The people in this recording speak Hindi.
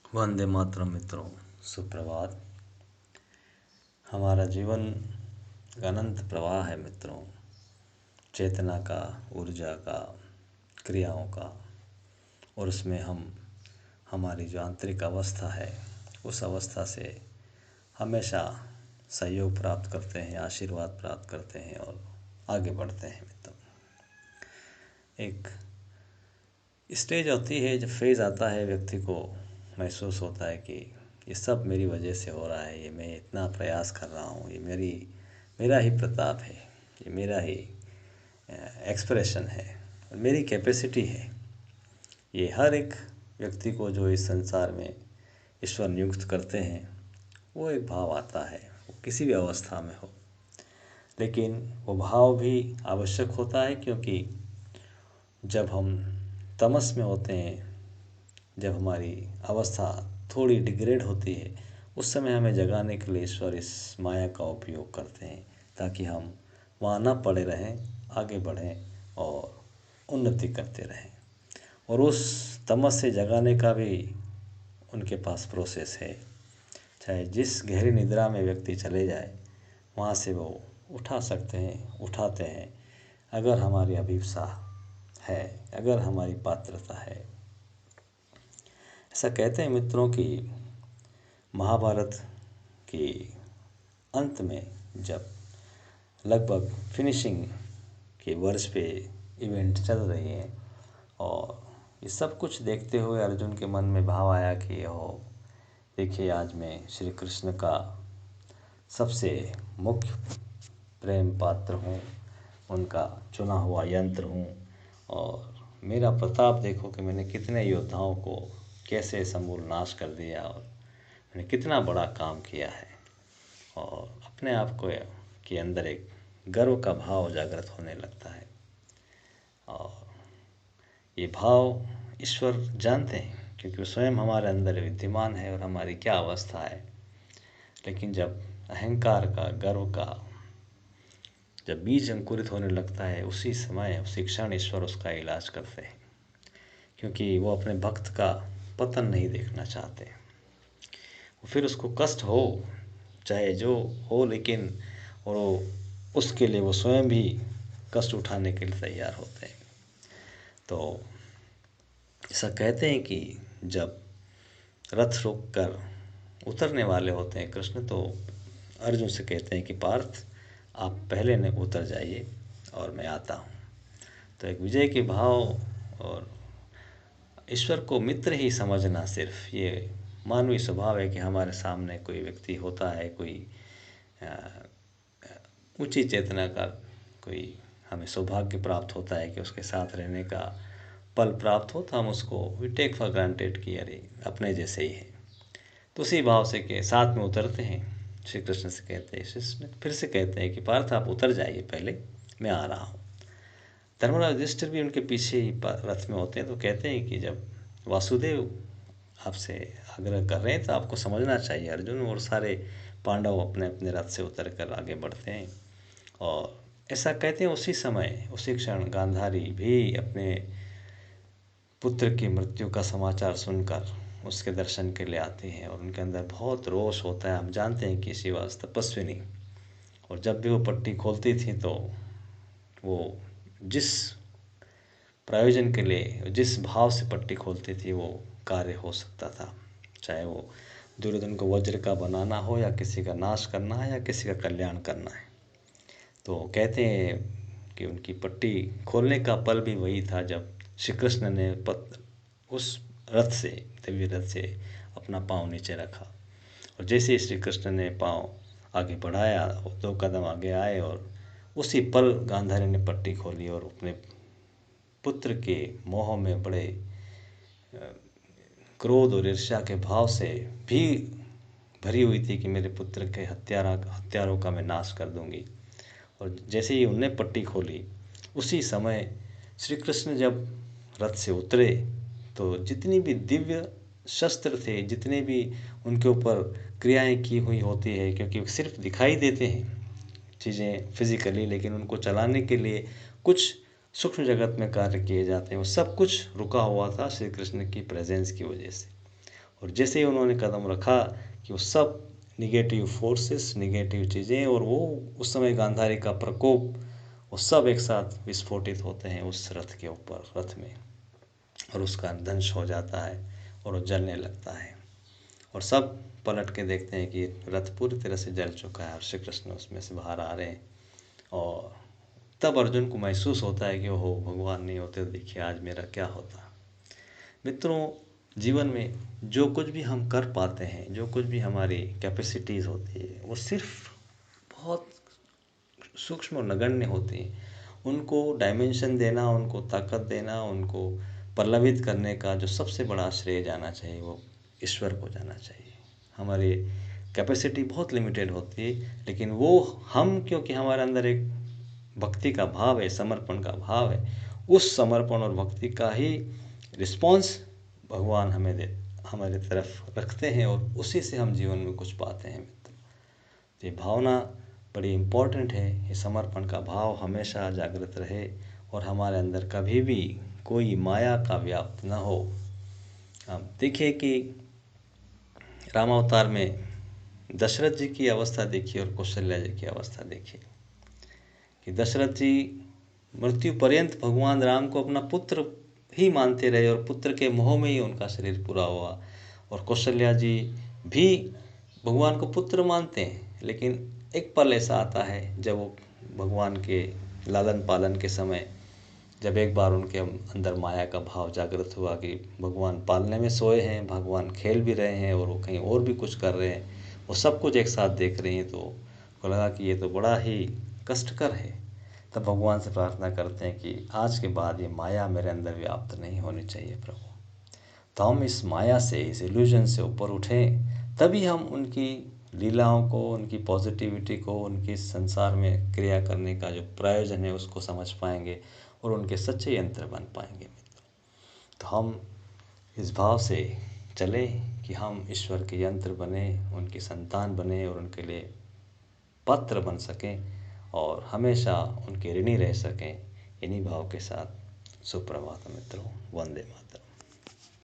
वंदे मातरम मित्रों, सुप्रभात। हमारा जीवन अनंत प्रवाह है मित्रों, चेतना का, ऊर्जा का, क्रियाओं का। और उसमें हम हमारी जो आंतरिक अवस्था है उस अवस्था से हमेशा सहयोग प्राप्त करते हैं, आशीर्वाद प्राप्त करते हैं और आगे बढ़ते हैं मित्रों। एक स्टेज होती है, जब फेज़ आता है, व्यक्ति को महसूस होता है कि ये सब मेरी वजह से हो रहा है, ये मैं इतना प्रयास कर रहा हूँ, ये मेरा ही प्रताप है, ये मेरा ही एक्सप्रेशन है और मेरी कैपेसिटी है। ये हर एक व्यक्ति को जो इस संसार में ईश्वर नियुक्त करते हैं, वो एक भाव आता है, वो किसी भी अवस्था में हो। लेकिन वो भाव भी आवश्यक होता है, क्योंकि जब हम तमस में होते हैं, जब हमारी अवस्था थोड़ी डिग्रेड होती है, उस समय हमें जगाने के लिए ईश्वर इस माया का उपयोग करते हैं, ताकि हम वहाँ ना पड़े रहें, आगे बढ़ें और उन्नति करते रहें। और उस तमस से जगाने का भी उनके पास प्रोसेस है। चाहे जिस गहरी निद्रा में व्यक्ति चले जाए, वहाँ से वो उठा सकते हैं, उठाते हैं, अगर हमारी अभिप्सा है, अगर हमारी पात्रता है। ऐसा कहते हैं मित्रों कि महाभारत के अंत में जब लगभग फिनिशिंग के वर्ष पे इवेंट चल रही है, और ये सब कुछ देखते हुए अर्जुन के मन में भाव आया कि देखिए, आज मैं श्री कृष्ण का सबसे मुख्य प्रेम पात्र हूँ, उनका चुना हुआ यंत्र हूँ, और मेरा प्रताप देखो कि मैंने कितने योद्धाओं को कैसे समूल नाश कर दिया, और मैंने कितना बड़ा काम किया है। और अपने आप को के अंदर एक गर्व का भाव जागृत होने लगता है। और ये भाव ईश्वर जानते हैं, क्योंकि वो स्वयं हमारे अंदर विद्यमान है और हमारी क्या अवस्था है। लेकिन जब अहंकार का, गर्व का जब बीज अंकुरित होने लगता है, उसी समय, उसी क्षण ईश्वर उसका इलाज करते हैं, क्योंकि वो अपने भक्त का पतन नहीं देखना चाहते। फिर उसको कष्ट हो, चाहे जो हो, लेकिन और उसके लिए वो स्वयं भी कष्ट उठाने के लिए तैयार होते हैं। तो ऐसा कहते हैं कि जब रथ रोक कर उतरने वाले होते हैं कृष्ण, तो अर्जुन से कहते हैं कि पार्थ, आप पहले न उतर जाइए और मैं आता हूँ। तो एक विजय के भाव और ईश्वर को मित्र ही समझना, सिर्फ ये मानवीय स्वभाव है कि हमारे सामने कोई व्यक्ति होता है, कोई ऊंची चेतना का, कोई हमें सौभाग्य प्राप्त होता है कि उसके साथ रहने का पल प्राप्त हो, तो हम उसको वी टेक फॉर ग्रांटेड कि अरे अपने जैसे ही है। तो उसी भाव से के साथ में उतरते हैं। श्री कृष्ण से कहते हैं, कृष्ण फिर से कहते हैं कि पार्थ, आप उतर जाइए, पहले मैं आ रहा हूँ। धर्मराज युधिष्ठिर भी उनके पीछे ही रथ में होते हैं। तो कहते हैं कि जब वासुदेव आपसे आग्रह कर रहे हैं, तो आपको समझना चाहिए अर्जुन। और सारे पांडव अपने अपने रथ से उतर कर आगे बढ़ते हैं। और ऐसा कहते हैं, उसी समय, उसी क्षण गांधारी भी अपने पुत्र की मृत्यु का समाचार सुनकर उसके दर्शन के लिए आती हैं, और उनके अंदर बहुत रोष होता है। हम जानते हैं कि शिवा तपस्विनी, और जब भी वो पट्टी खोलती थी, तो वो जिस प्रयोजन के लिए, जिस भाव से पट्टी खोलती थी, वो कार्य हो सकता था। चाहे वो दुर्योधन को वज्र का बनाना हो, या किसी का नाश करना है, या किसी का कल्याण करना है। तो कहते हैं कि उनकी पट्टी खोलने का पल भी वही था, जब श्री कृष्ण ने उस रथ से, दिव्य रथ से अपना पाँव नीचे रखा। और जैसे ही श्री कृष्ण ने पाँव आगे बढ़ाया, 2 कदम आगे आए, और उसी पल गांधारी ने पट्टी खोली, और अपने पुत्र के मोह में बड़े क्रोध और ईर्ष्या के भाव से भी भरी हुई थी कि मेरे पुत्र के हत्यारों का मैं नाश कर दूंगी। और जैसे ही उनने पट्टी खोली, उसी समय श्री कृष्ण जब रथ से उतरे, तो जितनी भी दिव्य शस्त्र थे, जितने भी उनके ऊपर क्रियाएं की हुई होती है, क्योंकि सिर्फ दिखाई देते हैं चीज़ें फिजिकली, लेकिन उनको चलाने के लिए कुछ सूक्ष्म जगत में कार्य किए जाते हैं, वो सब कुछ रुका हुआ था श्री कृष्ण की प्रेजेंस की वजह से। और जैसे ही उन्होंने कदम रखा कि वो सब निगेटिव फोर्सेस, निगेटिव चीज़ें और वो उस समय गांधारी का प्रकोप, वो सब एक साथ विस्फोटित होते हैं उस रथ के ऊपर, रथ में, और उसका दंश हो जाता है और वो जलने लगता है। और सब पलट के देखते हैं कि रथ पूरी तरह से जल चुका है और श्री कृष्ण उसमें से बाहर आ रहे हैं। और तब अर्जुन को महसूस होता है कि ओहो, भगवान नहीं होते तो देखिए आज मेरा क्या होता। मित्रों, जीवन में जो कुछ भी हम कर पाते हैं, जो कुछ भी हमारी कैपेसिटीज़ होती है, वो सिर्फ बहुत सूक्ष्म और नगण्य होती हैं। उनको डायमेंशन देना, उनको ताकत देना, उनको पल्लवित करने का जो सबसे बड़ा श्रेय जाना चाहिए वो ईश्वर को जाना चाहिए। हमारी कैपेसिटी बहुत लिमिटेड होती है, लेकिन वो हम, क्योंकि हमारे अंदर एक भक्ति का भाव है, समर्पण का भाव है, उस समर्पण और भक्ति का ही रिस्पॉन्स भगवान हमारे तरफ रखते हैं और उसी से हम जीवन में कुछ पाते हैं मित्र। ये भावना बड़ी इम्पोर्टेंट है। ये समर्पण का भाव हमेशा जागृत रहे और हमारे अंदर कभी भी कोई माया का व्याप्त न हो। अब देखिए कि रामावतार में दशरथ जी की अवस्था देखिए और कौशल्या जी की अवस्था देखिए कि दशरथ जी मृत्यु पर्यंत भगवान राम को अपना पुत्र ही मानते रहे और पुत्र के मोह में ही उनका शरीर पूरा हुआ। और कौशल्या जी भी भगवान को पुत्र मानते हैं, लेकिन एक पल ऐसा आता है जब वो भगवान के लालन पालन के समय, जब एक बार उनके अंदर माया का भाव जागृत हुआ कि भगवान पालने में सोए हैं, भगवान खेल भी रहे हैं और वो कहीं और भी कुछ कर रहे हैं, वो सब कुछ एक साथ देख रही हैं, तो उनको लगा कि ये तो बड़ा ही कष्टकर है। तब भगवान से प्रार्थना करते हैं कि आज के बाद ये माया मेरे अंदर व्याप्त नहीं होनी चाहिए प्रभु। तो हम इस माया से, इस इल्यूजन से ऊपर उठें, तभी हम उनकी लीलाओं को, उनकी पॉजिटिविटी को, उनकी संसार में क्रिया करने का जो प्रयोजन है उसको समझ पाएंगे और उनके सच्चे यंत्र बन पाएंगे मित्र। तो हम इस भाव से चलें कि हम ईश्वर के यंत्र बने, उनकी संतान बने और उनके लिए पात्र बन सकें और हमेशा उनके ऋणी रह सकें। इन्हीं भाव के साथ सुप्रभात मित्रों, वंदे मातरम।